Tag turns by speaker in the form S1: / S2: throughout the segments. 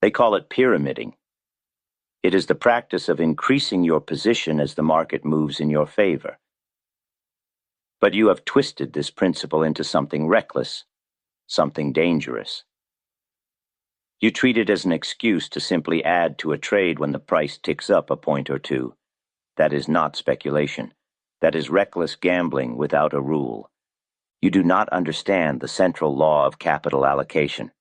S1: They call it pyramiding. It is the practice of increasing your position as the market moves in your favor. But you have twisted this principle into something reckless, something dangerous. You treat it as an excuse to simply add to a trade when the price ticks up a point or two. That is not speculation. That is reckless gambling without a rule. You do not understand the central law of capital allocation.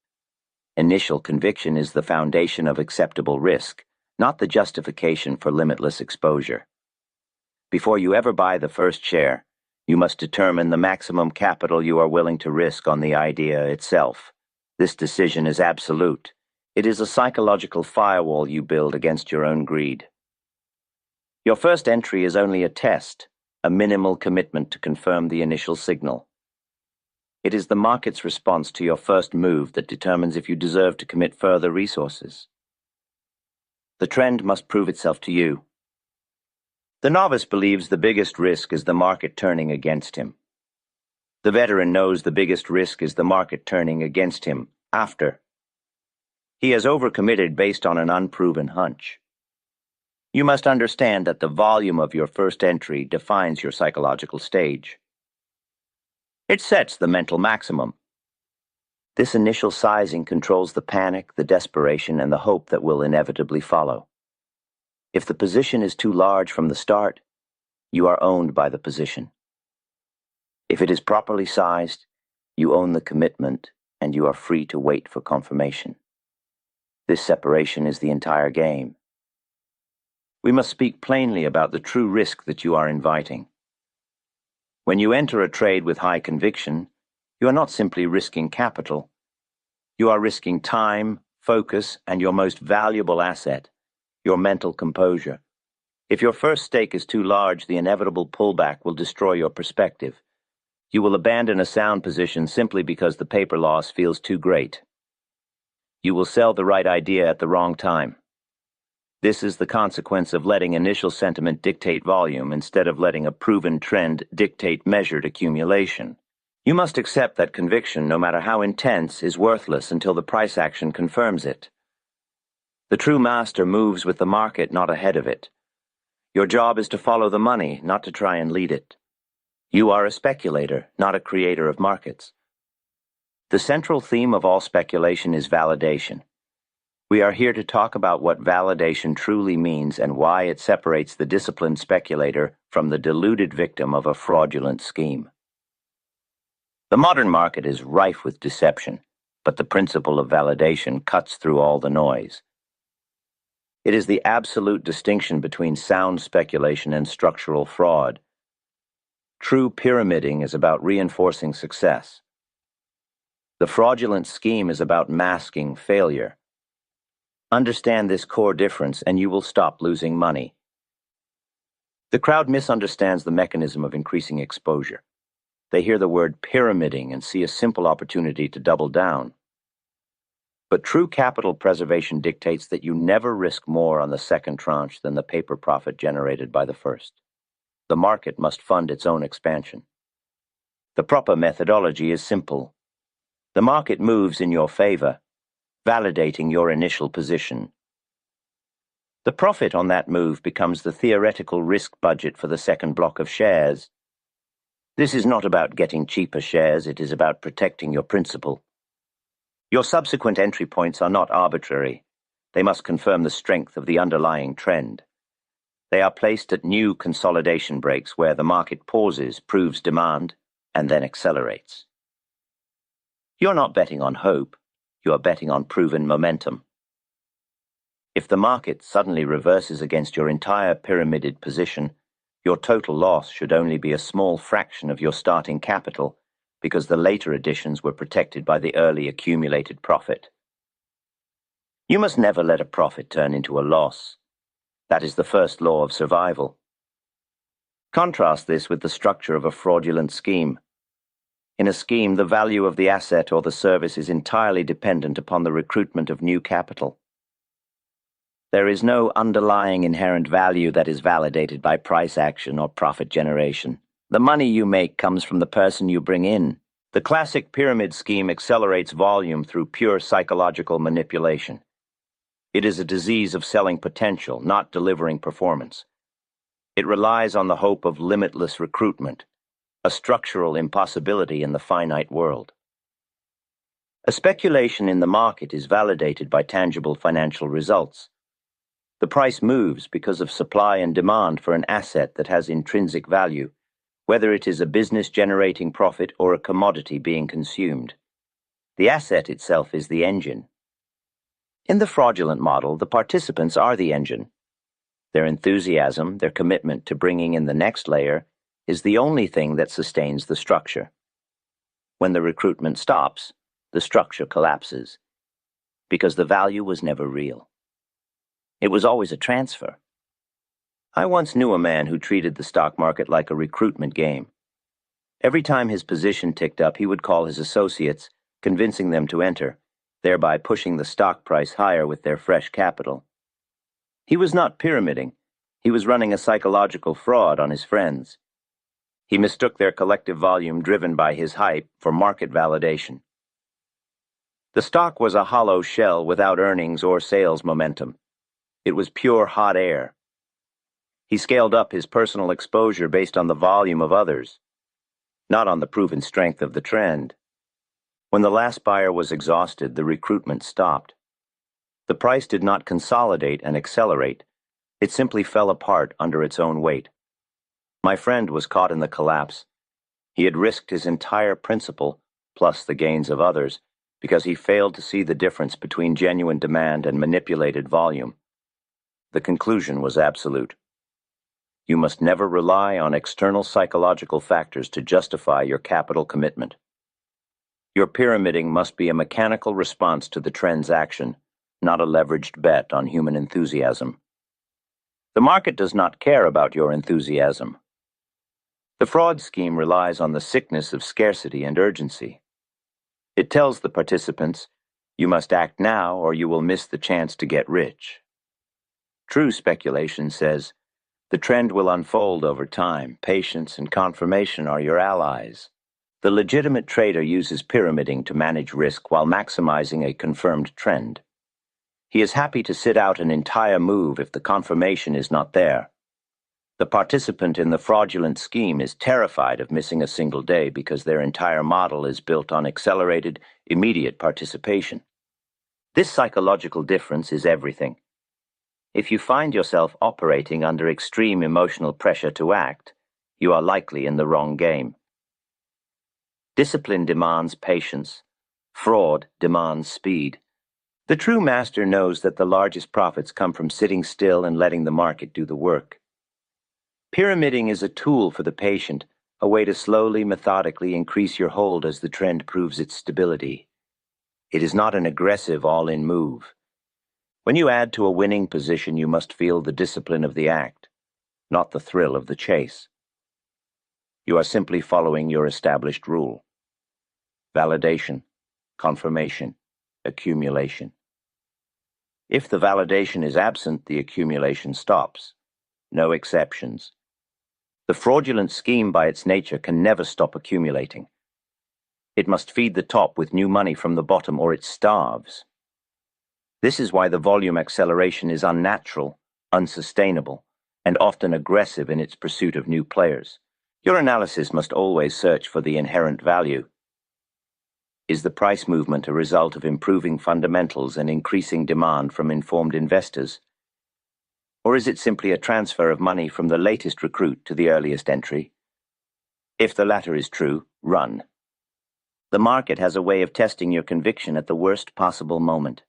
S1: Initial conviction is the foundation of acceptable risk, not the justification for limitless exposure. Before you ever buy the first share, you must determine the maximum capital you are willing to risk on the idea itself. This decision is absolute. It is a psychological firewall you build against your own greed. Your first entry is only a test, a minimal commitment to confirm the initial signal. It is the market's response to your first move that determines if you deserve to commit further resources. The trend must prove itself to you. The novice believes the biggest risk is the market turning against him. The veteran knows the biggest risk is the market turning against him after. He has overcommitted based on an unproven hunch. You must understand that the volume of your first entry defines your psychological stage. It sets the mental maximum. This initial sizing controls the panic, the desperation, and the hope that will inevitably follow. If the position is too large from the start, you are owned by the position. If it is properly sized, you own the commitment, and you are free to wait for confirmation. This separation is the entire game. We must speak plainly about the true risk that you are inviting. When you enter a trade with high conviction, you are not simply risking capital. You are risking time, focus, and your most valuable asset, your mental composure. If your first stake is too large, the inevitable pullback will destroy your perspective. You will abandon a sound position simply because the paper loss feels too great. You will sell the right idea at the wrong time. This is the consequence of letting initial sentiment dictate volume instead of letting a proven trend dictate measured accumulation. You must accept that conviction, no matter how intense, is worthless until the price action confirms it. The true master moves with the market, not ahead of it. Your job is to follow the money, not to try and lead it. You are a speculator, not a creator of markets. The central theme of all speculation is validation. We are here to talk about what validation truly means and why it separates the disciplined speculator from the deluded victim of a fraudulent scheme. The modern market is rife with deception, but the principle of validation cuts through all the noise. It is the absolute distinction between sound speculation and structural fraud. True pyramiding is about reinforcing success. The fraudulent scheme is about masking failure. Understand this core difference and you will stop losing money. The crowd misunderstands the mechanism of increasing exposure. They hear the word pyramiding and see a simple opportunity to double down. But true capital preservation dictates that you never risk more on the second tranche than the paper profit generated by the first. The market must fund its own expansion. The proper methodology is simple. The market moves in your favor, validating your initial position. The profit on that move becomes the theoretical risk budget for the second block of shares. This is not about getting cheaper shares, it is about protecting your principal. Your subsequent entry points are not arbitrary. They must confirm the strength of the underlying trend. They are placed at new consolidation breaks where the market pauses, proves demand, and then accelerates. You're not betting on hope. You are betting on proven momentum. If the market suddenly reverses against your entire pyramided position, your total loss should only be a small fraction of your starting capital because the later additions were protected by the early accumulated profit. You must never let a profit turn into a loss. That is the first law of survival. Contrast this with the structure of a fraudulent scheme. In a scheme, the value of the asset or the service is entirely dependent upon the recruitment of new capital. There is no underlying inherent value that is validated by price action or profit generation. The money you make comes from the person you bring in. The classic pyramid scheme accelerates volume through pure psychological manipulation. It is a disease of selling potential, not delivering performance. It relies on the hope of limitless recruitment, a structural impossibility in the finite world. A speculation in the market is validated by tangible financial results. The price moves because of supply and demand for an asset that has intrinsic value, whether it is a business generating profit or a commodity being consumed. The asset itself is the engine. In the fraudulent model, the participants are the engine. Their enthusiasm, their commitment to bringing in the next layer, is the only thing that sustains the structure. When the recruitment stops, the structure collapses, because the value was never real. It was always a transfer. I once knew a man who treated the stock market like a recruitment game. Every time his position ticked up, he would call his associates, convincing them to enter, thereby pushing the stock price higher with their fresh capital. He was not pyramiding. He was running a psychological fraud on his friends. He mistook their collective volume driven by his hype for market validation. The stock was a hollow shell without earnings or sales momentum. It was pure hot air. He scaled up his personal exposure based on the volume of others, not on the proven strength of the trend. When the last buyer was exhausted, the recruitment stopped. The price did not consolidate and accelerate. It simply fell apart under its own weight. My friend was caught in the collapse. He had risked his entire principal, plus the gains of others, because he failed to see the difference between genuine demand and manipulated volume. The conclusion was absolute. You must never rely on external psychological factors to justify your capital commitment. Your pyramiding must be a mechanical response to the trend's action, not a leveraged bet on human enthusiasm. The market does not care about your enthusiasm. The fraud scheme relies on the sickness of scarcity and urgency. It tells the participants, you must act now or you will miss the chance to get rich. True speculation says, the trend will unfold over time. Patience and confirmation are your allies. The legitimate trader uses pyramiding to manage risk while maximizing a confirmed trend. He is happy to sit out an entire move if the confirmation is not there. The participant in the fraudulent scheme is terrified of missing a single day because their entire model is built on accelerated, immediate participation. This psychological difference is everything. If you find yourself operating under extreme emotional pressure to act, you are likely in the wrong game. Discipline demands patience. Fraud demands speed. The true master knows that the largest profits come from sitting still and letting the market do the work. Pyramiding is a tool for the patient, a way to slowly, methodically increase your hold as the trend proves its stability. It is not an aggressive all-in move. When you add to a winning position, you must feel the discipline of the act, not the thrill of the chase. You are simply following your established rule. Validation, confirmation, accumulation. If the validation is absent, the accumulation stops. No exceptions. The fraudulent scheme by its nature can never stop accumulating. It must feed the top with new money from the bottom or it starves. This is why the volume acceleration is unnatural, unsustainable, and often aggressive in its pursuit of new players. Your analysis must always search for the inherent value. Is the price movement a result of improving fundamentals and increasing demand from informed investors? Or is it simply a transfer of money from the latest recruit to the earliest entry? If the latter is true, run. The market has a way of testing your conviction at the worst possible moment.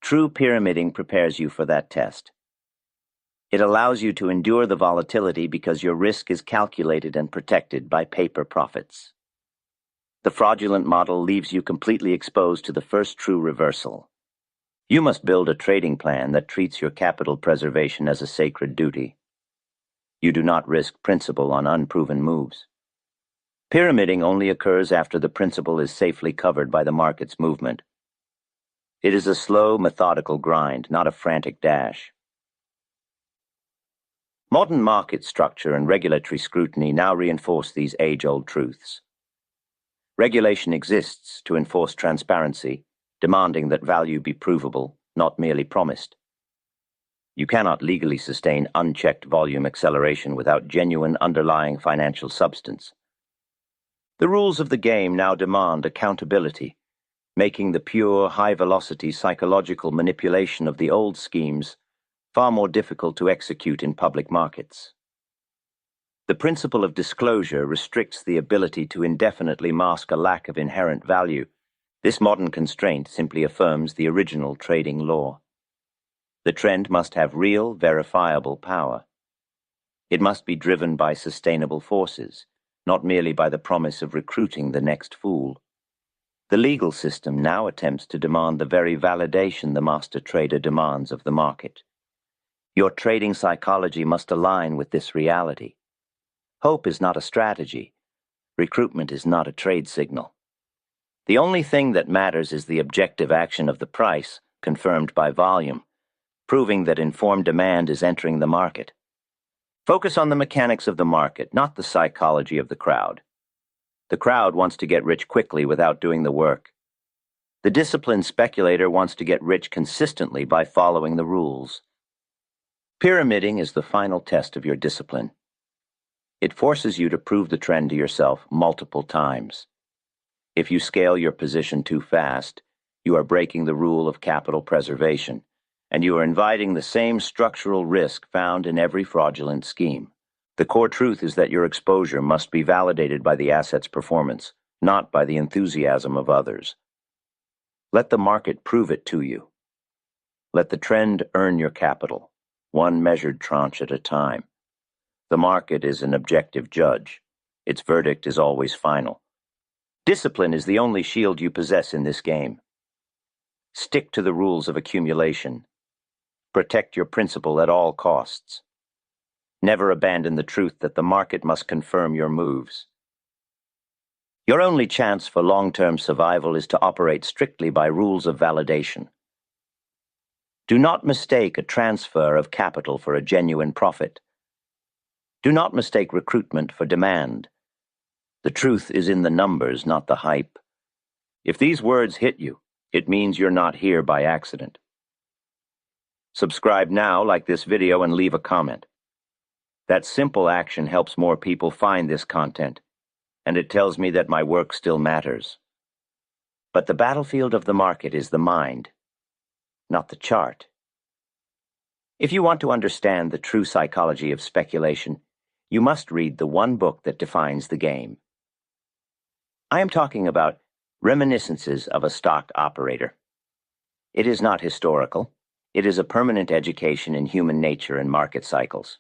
S1: True pyramiding prepares you for that test. It allows you to endure the volatility because your risk is calculated and protected by paper profits. The fraudulent model leaves you completely exposed to the first true reversal. You must build a trading plan that treats your capital preservation as a sacred duty. You do not risk principal on unproven moves. Pyramiding only occurs after the principal is safely covered by the market's movement. It is a slow, methodical grind, not a frantic dash. Modern market structure and regulatory scrutiny now reinforce these age-old truths. Regulation exists to enforce transparency, demanding that value be provable, not merely promised. You cannot legally sustain unchecked volume acceleration without genuine underlying financial substance. The rules of the game now demand accountability, making the pure, high-velocity psychological manipulation of the old schemes far more difficult to execute in public markets. The principle of disclosure restricts the ability to indefinitely mask a lack of inherent value. This modern constraint simply affirms the original trading law. The trend must have real, verifiable power. It must be driven by sustainable forces, not merely by the promise of recruiting the next fool. The legal system now attempts to demand the very validation the master trader demands of the market. Your trading psychology must align with this reality. Hope is not a strategy. Recruitment is not a trade signal. The only thing that matters is the objective action of the price, confirmed by volume, proving that informed demand is entering the market. Focus on the mechanics of the market, not the psychology of the crowd. The crowd wants to get rich quickly without doing the work. The disciplined speculator wants to get rich consistently by following the rules. Pyramiding is the final test of your discipline. It forces you to prove the trend to yourself multiple times. If you scale your position too fast, you are breaking the rule of capital preservation, and you are inviting the same structural risk found in every fraudulent scheme. The core truth is that your exposure must be validated by the asset's performance, not by the enthusiasm of others. Let the market prove it to you. Let the trend earn your capital, one measured tranche at a time. The market is an objective judge. Its verdict is always final. Discipline is the only shield you possess in this game. Stick to the rules of accumulation. Protect your principal at all costs. Never abandon the truth that the market must confirm your moves. Your only chance for long-term survival is to operate strictly by rules of validation. Do not mistake a transfer of capital for a genuine profit. Do not mistake recruitment for demand. The truth is in the numbers, not the hype. If these words hit you, it means you're not here by accident. Subscribe now, like this video, and leave a comment. That simple action helps more people find this content, and it tells me that my work still matters. But the battlefield of the market is the mind, not the chart. If you want to understand the true psychology of speculation, you must read the one book that defines the game. I am talking about Reminiscences of a Stock Operator. It is not historical. It is a permanent education in human nature and market cycles.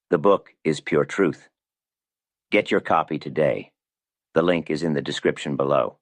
S1: The book is pure truth. Get your copy today. The link is in the description below.